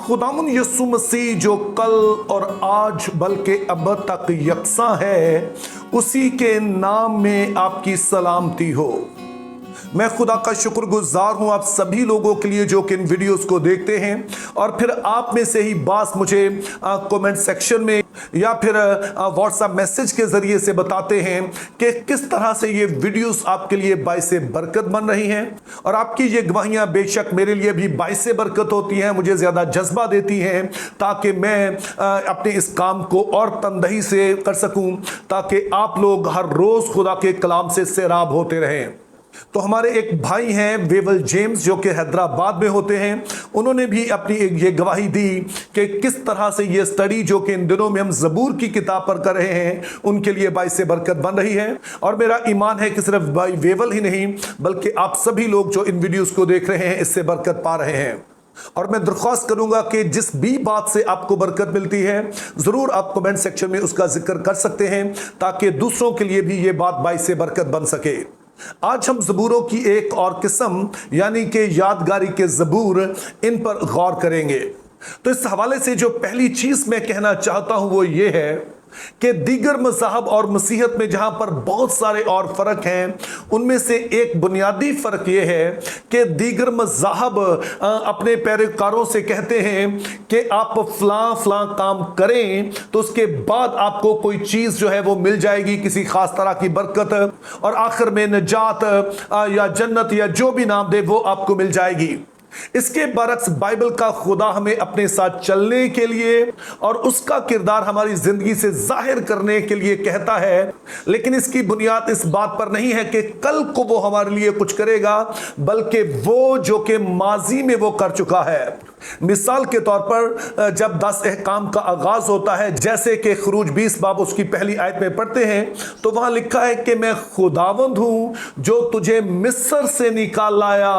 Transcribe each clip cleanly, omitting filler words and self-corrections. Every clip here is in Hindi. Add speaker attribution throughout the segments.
Speaker 1: खुदावन यीशु मसीह जो कल और आज बल्कि अब तक यकसा है, उसी के नाम में आपकी सलामती हो। मैं खुदा का शुक्रगुजार हूं आप सभी लोगों के लिए जो कि इन वीडियोस को देखते हैं और फिर आप में से ही बात मुझे कमेंट सेक्शन में या फिर व्हाट्सएप मैसेज के जरिए से बताते हैं कि किस तरह से ये वीडियोस आपके लिए बाइसे बरकत बन रही हैं। और आपकी ये गवाहियां बेशक मेरे लिए भी बाइसे बरकत होती हैं, मुझे ज़्यादा जज्बा देती हैं ताकि मैं अपने इस काम को और तनदही से कर सकूं, ताकि आप लोग हर रोज़ खुदा के कलाम से सैराब होते रहें। तो हमारे एक भाई हैं वेवल जेम्स जो कि हैदराबाद में होते हैं, उन्होंने भी अपनी एक ये गवाही दी कि किस तरह से ये स्टडी जो कि इन दिनों में हम ज़बूर की किताब पर कर रहे हैं उनके लिए बाइसे बरकत बन रही है। और मेरा ईमान है कि सिर्फ भाई वेवल ही नहीं बल्कि आप सभी लोग जो इन वीडियोस को देख रहे हैं इससे बरकत पा रहे हैं। और मैं दरख्वास्त करूंगा कि जिस भी बात से आपको बरकत मिलती है ज़रूर आप कमेंट सेक्शन में उसका जिक्र कर सकते हैं ताकि दूसरों के लिए भी ये बात बाइसे बरकत बन सके। आज हम ज़बूरों की एक और किस्म यानी कि यादगारी के ज़बूर, इन पर गौर करेंगे। तो इस हवाले से जो पहली चीज़ मैं कहना चाहता हूं वो ये है कि दीगर मज़हब और मसीहत में जहां पर बहुत सारे और फ़र्क हैं, उनमें से एक बुनियादी फ़र्क यह है कि दीगर मज़हब अपने पैरोकारों से कहते हैं कि आप फ़लाँ फ़लाँ काम करें तो उसके बाद आपको कोई चीज़ जो है वो मिल जाएगी, किसी ख़ास तरह की बरकत, और आखिर में निजात या जन्नत या जो भी नाम दे वो आपको मिल जाएगी। इसके बरक्स बाइबल का खुदा हमें अपने साथ चलने के लिए और उसका किरदार हमारी जिंदगी से जाहिर करने के लिए कहता है, लेकिन इसकी बुनियाद इस बात पर नहीं है कि कल को वो हमारे लिए कुछ करेगा, बल्कि वो जो कि माजी में वो कर चुका है। मिसाल के तौर पर जब 10 अहकाम का आगाज होता है, जैसे कि खुरूज 20 बाब उसकी पहली आयत में पढ़ते हैं, तो वहां लिखा है कि मैं खुदावंद हूं जो तुझे मिस्र से निकाल लाया,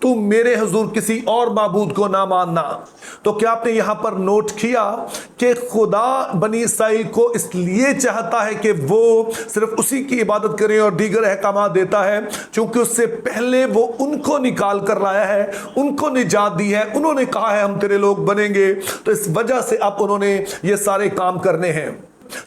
Speaker 1: तू मेरे हुजूर किसी और माबूद को ना मानना। तो क्या आपने यहां पर नोट किया कि खुदा बनी इसराइल को इसलिए चाहता है कि वो सिर्फ उसी की इबादत करें और दीगर अहकाम देता है क्योंकि उससे पहले वो उनको निकाल कर लाया है, उनको निजात दी है, उन्होंने कहा है हम तेरे लोग बनेंगे, तो इस वजह से अब उन्होंने ये सारे काम करने हैं।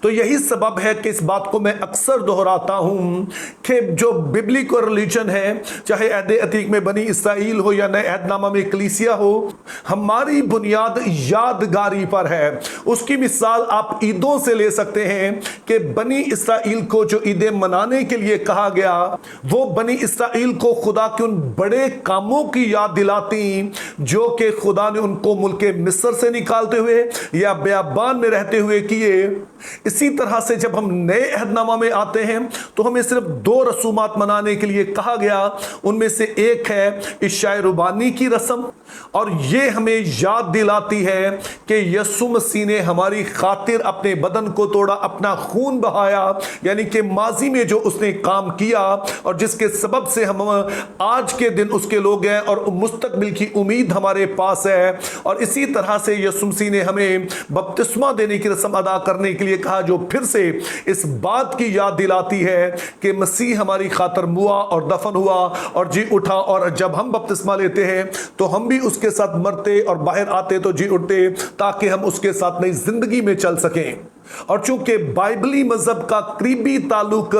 Speaker 1: तो यही सबब है कि इस बात को मैं अक्सर दोहराता हूं कि जो बिब्लिकल रिलीजन है, चाहे अहद अतीक में बनी इसराइल हो या नए अहदनामा में कलीसिया हो, हमारी बुनियाद यादगारी पर है। उसकी मिसाल आप ईदों से ले सकते हैं कि बनी इसराइल को जो ईदें मनाने के लिए कहा गया, वो बनी इसराइल को खुदा के उन बड़े कामों की याद दिलाती जो कि खुदा ने उनको मुल्क मिस्र से निकालते हुए या बियाबान में रहते हुए किए। इसी तरह से जब हम नए अहदनामा में आते हैं तो हमें सिर्फ 2 रसूमात मनाने के लिए कहा गया। उनमें से एक है इशाए रुबानी की रस्म, और ये हमें याद दिलाती है कि यीशु मसीह ने हमारी खातिर अपने बदन को तोड़ा, अपना खून बहाया, यानी कि माजी में जो उसने काम किया और जिसके सबब से हम आज के दिन उसके लोग हैं और मुस्तकबिल की उम्मीद हमारे पास है। और इसी तरह से यीशु मसीह ने हमें बपतिस्मा देने की रस्म अदा करने के लिए कहा, जो फिर से इस बात की याद दिलाती है कि मसीह हमारी खातिर मुआ और दफन हुआ और जी उठा, और जब हम बपतिस्मा लेते हैं तो हम भी उसके साथ मरते और बाहर आते तो जी उठते, ताकि हम उसके साथ नई जिंदगी में चल सकें। और चूंकि बाइबली मजहब का करीबी ताल्लुक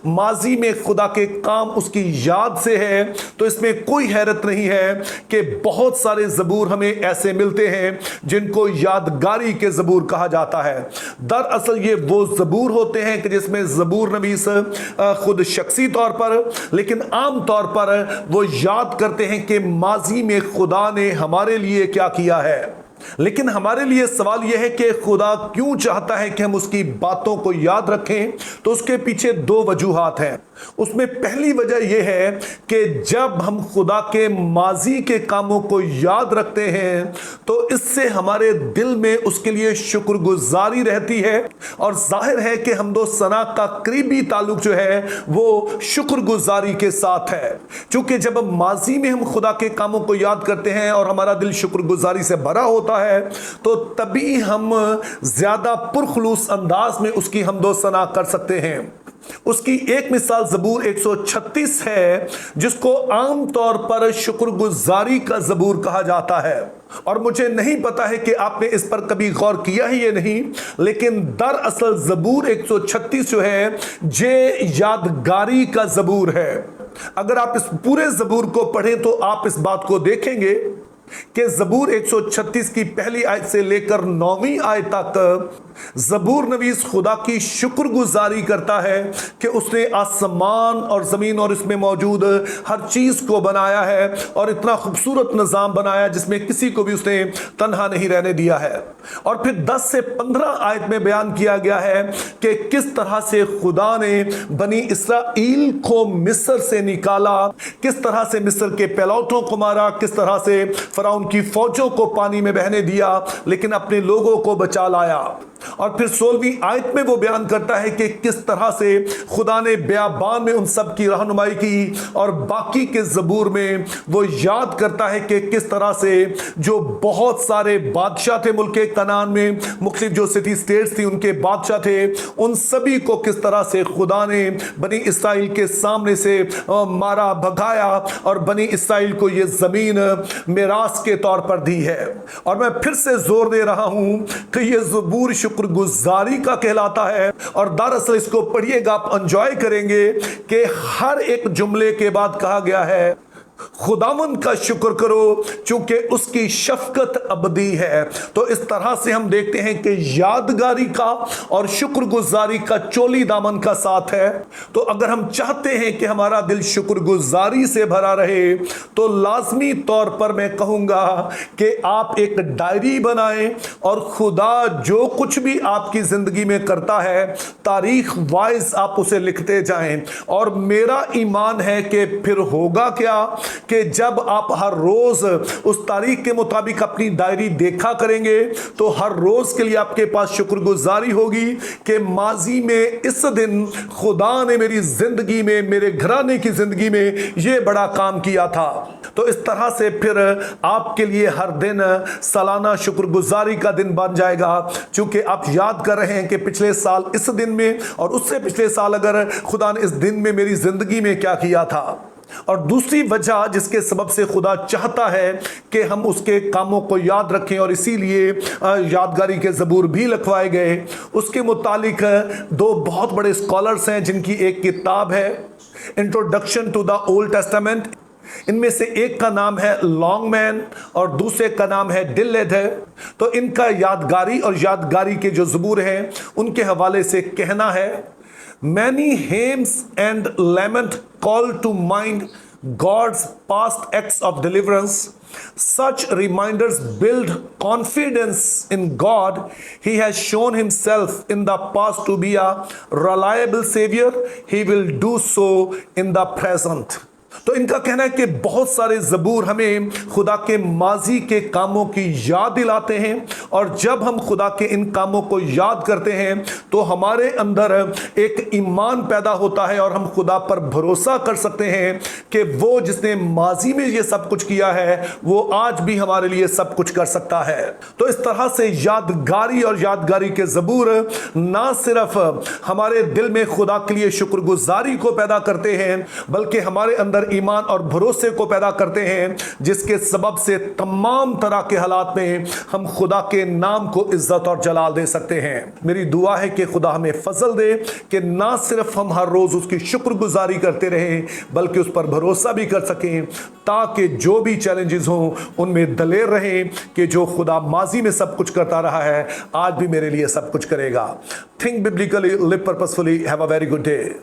Speaker 1: माजी में खुदा के काम उसकी याद से है, तो इसमें कोई हैरत नहीं है कि बहुत सारे ज़बूर हमें ऐसे मिलते हैं जिनको यादगारी के ज़बूर कहा जाता है। दरअसल ये वो ज़बूर होते हैं कि जिसमें ज़बूर नवीस खुद शख्सी तौर पर, लेकिन आम तौर पर वो याद करते हैं कि माजी में खुदा ने हमारे लिए क्या किया है। लेकिन हमारे लिए सवाल यह है कि खुदा क्यों चाहता है कि हम उसकी बातों को याद रखें। तो उसके पीछे 2 वजूहात हैं। उसमें पहली वजह यह है कि जब हम खुदा के माजी के कामों को याद रखते हैं तो इससे हमारे दिल में उसके लिए शुक्रगुजारी रहती है, और जाहिर है कि हमदो सना का करीबी ताल्लुक जो है वो शुक्रगुजारी के साथ है। क्योंकि जब माजी में हम खुदा के कामों को याद करते हैं और हमारा दिल शुक्रगुजारी से भरा होता है, तो तभी हम ज्यादा पुरखलूस अंदाज में उसकी हमदो सना कर सकते हैं। उसकी एक मिसाल ज़बूर 136 है, जिसको आमतौर पर शुक्रगुजारी का ज़बूर कहा जाता है। और मुझे नहीं पता है कि आपने इस पर कभी गौर किया है या नहीं, लेकिन दरअसल ज़बूर 136 जो है ये यादगारी का ज़बूर है। अगर आप इस पूरे ज़बूर को पढ़ें तो आप इस बात को देखेंगे कि ज़बूर 136 की पहली आयत से लेकर 9वीं आयत तक ज़बूर नवीस खुदा की शुक्रगुजारी करता है कि उसने आसमान और ज़मीन और इसमें मौजूद हर चीज़ को बनाया है और इतना खूबसूरत निज़ाम बनाया जिसमें किसी को भी उसने तन्हा नहीं रहने दिया है। और फिर 10 से 15 आयत में बयान किया गया है कि किस तरह से खुदा ने बनी इसराइल को मिस्र से निकाला, किस तरह से मिस्र के पैलौठों को मारा, किस तरह से फ़िरौन की फौजों को पानी में बहने दिया लेकिन अपने लोगों को बचा लाया। और फिर 16वीं आयत में वो बयान करता है कि किस तरह से खुदा ने बियाबान में उन सब की रहनुमाई की, और बाकी के ज़बूर में वो याद करता है कि किस तरह से जो बहुत सारे बादशाह थे मुल्क कनान में, मुख्तलिफ जो सिटी स्टेट्स थी उनके बादशाह थे, उन सभी को किस तरह से खुदा ने बनी इसराइल के सामने से मारा भगाया और बनी इसराइल को ये ज़मीन मिरास के तौर पर दी है। और मैं फिर से जोर दे रहा हूं कि ये ज़बूर शुक्रगुजारी का कहलाता है। और दरअसल इसको पढ़िएगा, आप एंजॉय करेंगे कि हर एक जुमले के बाद कहा गया है खुदावंद का शुक्र करो चूंकि उसकी शफकत अबदी है। तो इस तरह से हम देखते हैं कि यादगारी का और शुक्रगुजारी का चोली दामन का साथ है। तो अगर हम चाहते हैं कि हमारा दिल शुक्रगुजारी से भरा रहे तो लाजमी तौर पर मैं कहूंगा कि आप एक डायरी बनाएं और खुदा जो कुछ भी आपकी जिंदगी में करता है तारीख वाइज आप उसे लिखते जाएं। और मेरा ईमान है कि फिर होगा क्या कि जब आप हर रोज उस तारीख के मुताबिक अपनी डायरी देखा करेंगे तो हर रोज के लिए आपके पास शुक्रगुजारी होगी कि माजी में इस दिन खुदा ने मेरी जिंदगी में, मेरे घराने की जिंदगी में ये बड़ा काम किया था। तो इस तरह से फिर आपके लिए हर दिन सालाना शुक्रगुजारी का दिन बन जाएगा, क्योंकि आप याद कर रहे हैं कि पिछले साल इस दिन में और उससे पिछले साल अगर खुदा ने इस दिन में मेरी जिंदगी में क्या किया था। और दूसरी वजह जिसके सबब से खुदा चाहता है कि हम उसके कामों को याद रखें और इसीलिए यादगारी के ज़बूर भी लिखवाए गए, उसके मुतालिक दो बहुत बड़े स्कॉलर्स हैं जिनकी एक किताब है introduction to the Old Testament. इनमें से एक का नाम है लॉन्गमैन और दूसरे का नाम है डिलेड है। तो इनका यादगारी और यादगारी के जो ज़बूर हैं उनके हवाले से कहना है, Many hymns and lament call to mind God's past acts of deliverance. Such reminders build confidence in God. He has shown himself in the past to be a reliable savior. He will do so in the present. तो इनका कहना है कि बहुत सारे ज़बूर हमें खुदा के माजी के कामों की याद दिलाते हैं, और जब हम खुदा के इन कामों को याद करते हैं तो हमारे अंदर एक ईमान पैदा होता है और हम खुदा पर भरोसा कर सकते हैं कि वो जिसने माजी में ये सब कुछ किया है वो आज भी हमारे लिए सब कुछ कर सकता है। तो इस तरह से यादगारी और यादगारी के ज़बूर ना सिर्फ हमारे दिल में खुदा के लिए शुक्रगुजारी को पैदा करते हैं बल्कि हमारे अंदर ईमान और भरोसे को पैदा करते हैं, जिसके सबब से तमाम तरह के हालात में हम खुदा के नाम को इज्जत और जलाल दे सकते हैं। मेरी दुआ है कि खुदा हमें फजल दे कि ना सिर्फ हम हर रोज उसकी शुक्रगुजारी करते रहें बल्कि उस पर भरोसा भी कर सकें, ताकि जो भी चैलेंजेस हों उनमें दलेर रहें कि जो खुदा माजी में सब कुछ करता रहा है आज भी मेरे लिए सब कुछ करेगा। Think biblically, live purposefully, have a very good day.